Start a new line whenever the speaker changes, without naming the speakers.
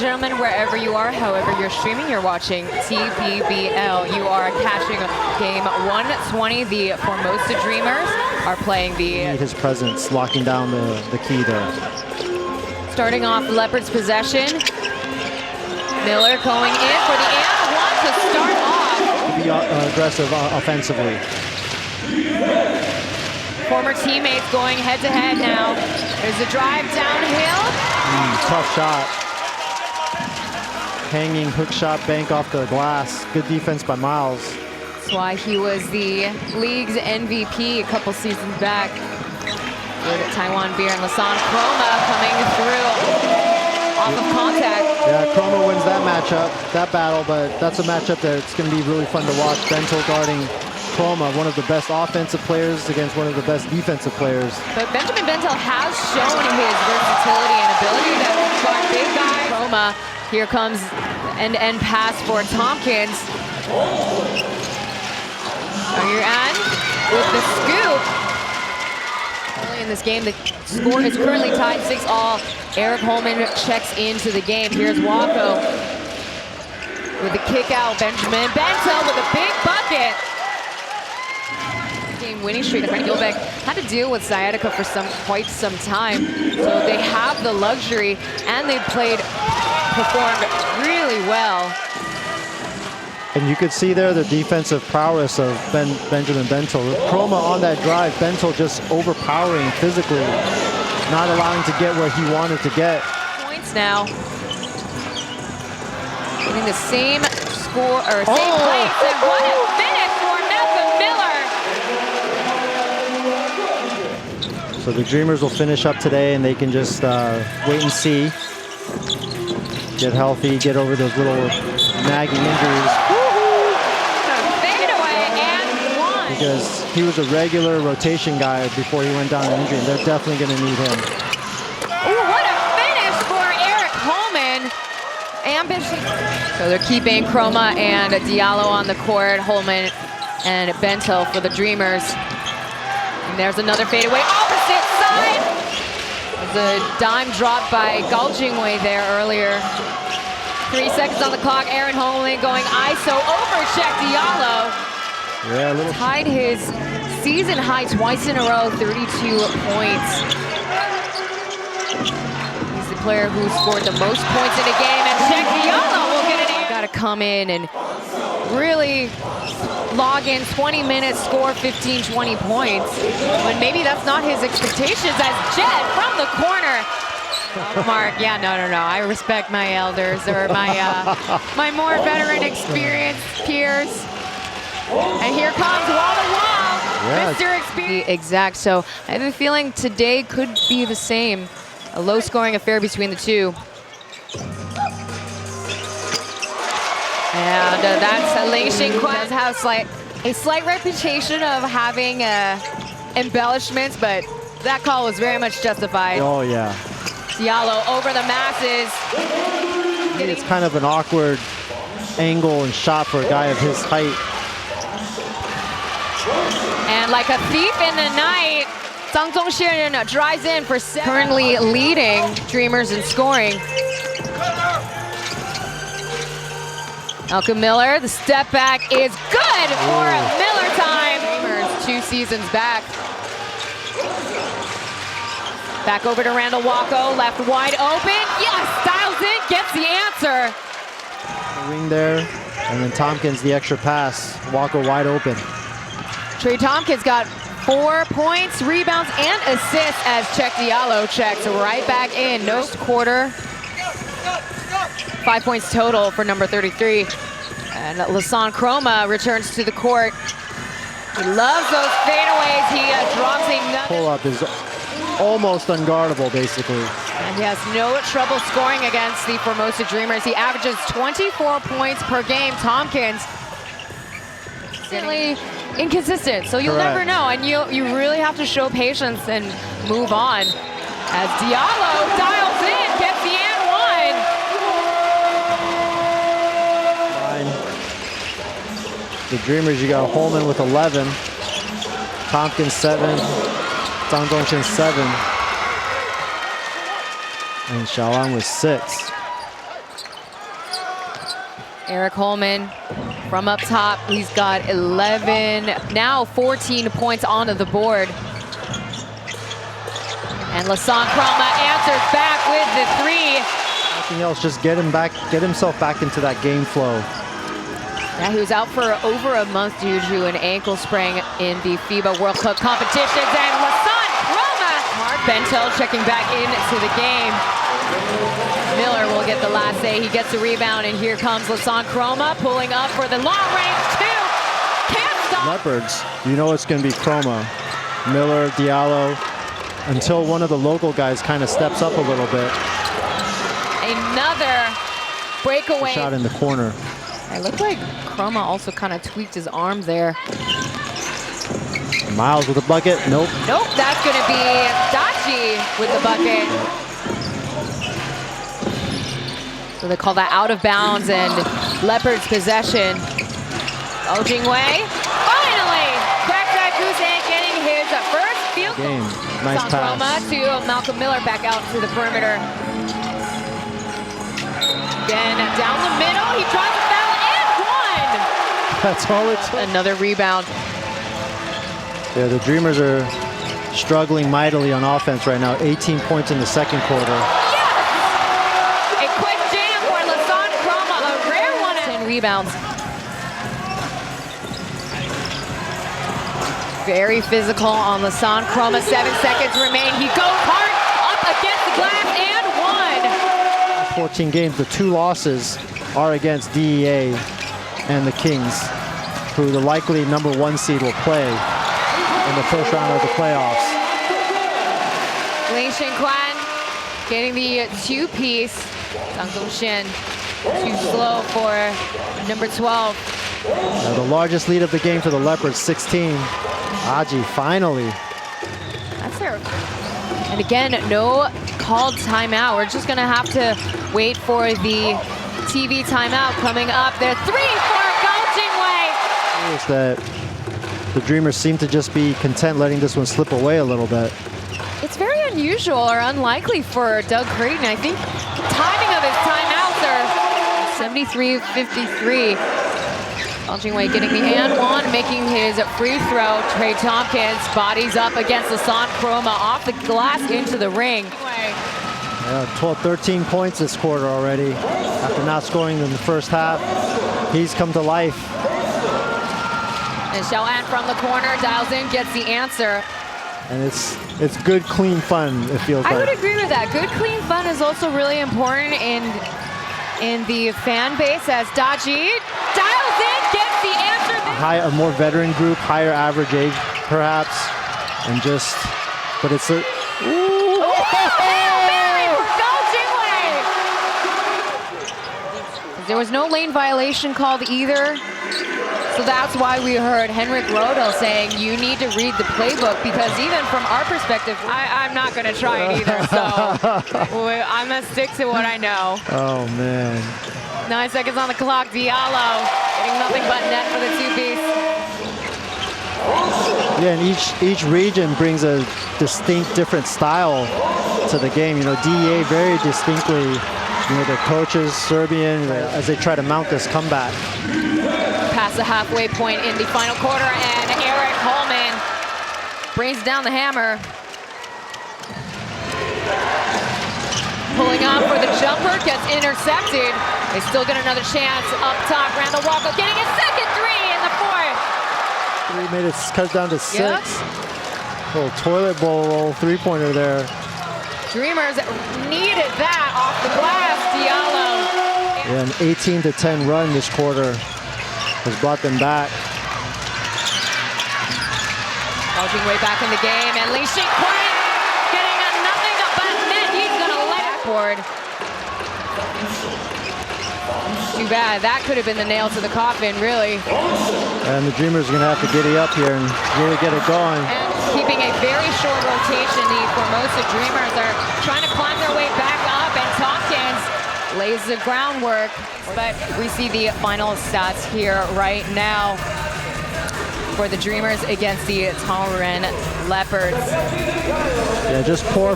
gentlemen, wherever you are, however you're streaming, you're watching TPBL. You are catching game 120. The Formosa Dreamers are playing the...
His presence, locking down the key there.
Starting off Leopard's possession. Miller going in for the and one to start off.
Be aggressive offensively.
Former teammates going head-to-head now. There's a drive downhill.
Tough shot. Hanging hook shot, bank off the glass. Good defense by Miles.
That's why he was the league's MVP a couple seasons back. With Taiwan Beer and Lasan Chroma coming through off of contact.
Yeah, Chroma wins that matchup, that battle, but that's a matchup that's going to be really fun to watch. Bento guarding Chroma, one of the best offensive players against one of the best defensive players.
But Benjamin Bentel has shown his versatility and ability to guard big guys. Chroma, here comes end-to-end pass for Tompkins. Yuan with the scoop. Early in this game, the score is currently tied 6-all. Eric Holman checks into the game. Here's Wako with the kick out. Benjamin Bentel with a big bucket. Game winning streak. Frank Gilbeck had to deal with sciatica for quite some time, so they have the luxury, and they performed really well.
And you could see there the defensive prowess of Benjamin Bentel. Chroma on that drive, Bentel just overpowering physically, not allowing to get where he wanted to get.
Points now. Getting the same score, or same place, and what a finish for Nelson Miller!
So the Dreamers will finish up today, and they can just wait and see. Get healthy, get over those little nagging injuries. Because he was a regular rotation guy before he went down to injury, and they're definitely going to need him.
Ooh, what a finish for Eric Holman. Ambition. So they're keeping Chroma and Diallo on the court. Holman and Bentel for the Dreamers. And there's another fadeaway opposite side. There's a dime drop by Gao Jingwei there earlier. 3 seconds on the clock. Aaron Holman going ISO over Check Diallo.
Yeah, a little.
Tied his season high twice in a row, 32 points. He's the player who scored the most points in a game, and Check Diallo will get it. Got to come in and really log in 20 minutes, score 15, 20 points. But maybe that's not his expectations as Jet from the corner. Mark, yeah, no. I respect my elders, or my more veteran, experienced peers. And here comes wall-to-wall, Mr. Experience. Exact, so I have a feeling today could be the same. A low-scoring affair between the two. And that's Leixing Quest has a slight reputation of having embellishments, but that call was very much justified.
Oh, yeah.
Diallo over the masses.
It's kind of an awkward angle and shot for a guy of his height.
And like a thief in the night, Zhang Zongxian drives in for currently leading Dreamers in scoring. Malcolm Miller, the step back is good for Miller time. Dreamers 2 seasons back. Back over to Randall Wako, left wide open. Yes, dials in, gets the answer.
Wing there, and then Tompkins the extra pass. Wako wide open.
Trey Tompkins got 4 points, rebounds, and assists as Check Diallo checks right back in. No quarter. 5 points total for number 33. And Lasan Chroma returns to the court. He loves those fadeaways. He drops another.
Pull-up is almost unguardable, basically.
And he has no trouble scoring against the Formosa Dreamers. He averages 24 points per game. Tompkins really inconsistent, so you'll never know, and you really have to show patience and move on. As Diallo dials in, gets the and one.
The Dreamers, you got Holman with 11, Tompkins 7, Zhang Zongxian 7, and Xiaolan with 6.
Eric Holman from up top. He's got 11, now 14 points onto the board. And Lasan Chroma answers back with the 3.
Nothing else, just get himself back into that game flow.
Yeah, he was out for over a month due to an ankle sprain in the FIBA World Cup competitions. And Lasan Chroma, Mark Bentel checking back into the game. Miller will get the last say. He gets the rebound, and here comes Lasan Chroma pulling up for the long range 2. Can't stop.
Leopards, you know it's going to be Chroma, Miller, Diallo, until one of the local guys kind of steps up a little bit.
Another breakaway
shot in the corner.
It looked like Chroma also kind of tweaked his arm there.
Miles with the bucket. Nope.
Nope, that's going to be Dachi with the bucket. So they call that out of bounds, and Leopards possession. Oh Jingwei, finally! Backside Kusei getting his first field goal.
Nice pass.
Chroma to Malcolm Miller back out to the perimeter. Again, down the middle, he tries to foul and one!
That's all it took.
Another rebound.
Yeah, the Dreamers are struggling mightily on offense right now. 18 points in the second quarter. Rebounds. Very physical on Lasan Chroma. 7 seconds remain. He goes hard up against the glass and one. 14 games. The 2 losses are against DEA and the Kings, who the likely #1 seed will play in the first round of the playoffs.
Lin Shinquan getting the 2-piece. Zhang Zongshen too slow for number 12.
The largest lead of the game for the Leopards, 16. Aji, finally.
That's their... And again, no called timeout. We're just going to have to wait for the TV timeout coming up. There, 3 for Gao Jingwei.
Is that the Dreamers seem to just be content letting this one slip away a little bit.
It's very unusual or unlikely for Doug Creighton. I think timing of his timeouts are 73-53. Jingwei getting the and one, making his free throw. Trey Tompkins bodies up against Lasan Chroma off the glass into the ring.
Yeah, 13 points this quarter already. After not scoring in the first half, he's come to life.
And Xiaoan from the corner dials in, gets the answer.
And it's good, clean fun, it feels like.
I would agree with that. Good, clean fun is also really important in the fan base, as Daji dials in, gets the answer.
A more veteran group, higher average age, perhaps, and just, but it's a... Ooh!
There was no lane violation called either. So that's why we heard Henrik Rodel saying you need to read the playbook, because even from our perspective, I'm not going to try it either. So I'm going to stick to what I know.
Oh, man.
9 seconds on the clock. Diallo getting nothing but net for the 2-piece.
Yeah, and each region brings a distinct, different style to the game. You know, DEA very distinctly, you know, their coaches, Serbian, as they try to mount this comeback.
Past the halfway point in the final quarter, and Eric Holman brings down the hammer. Pulling up for the jumper, gets intercepted. They still get another chance up top. Randall Walker getting his second 3 in the 4th.
3 minutes, cuts down to 6.
Yep.
Little toilet bowl roll, 3-pointer there.
Dreamers needed that off the glass. Diallo.
Yeah, an 18-10 run this quarter has brought them back.
Jingwei back in the game, and Li Shinquan getting a nothing but net. He's gonna let it forward. Too bad. That could have been the nail to the coffin, really.
And the Dreamers are gonna have to giddy up here and really get it going.
And keeping a very short rotation. The Formosa Dreamers are trying to climb their way back up, and Tompkins lays the groundwork. But we see the final stats here right now for the Dreamers against the Tauren Leopards.
Yeah, just poor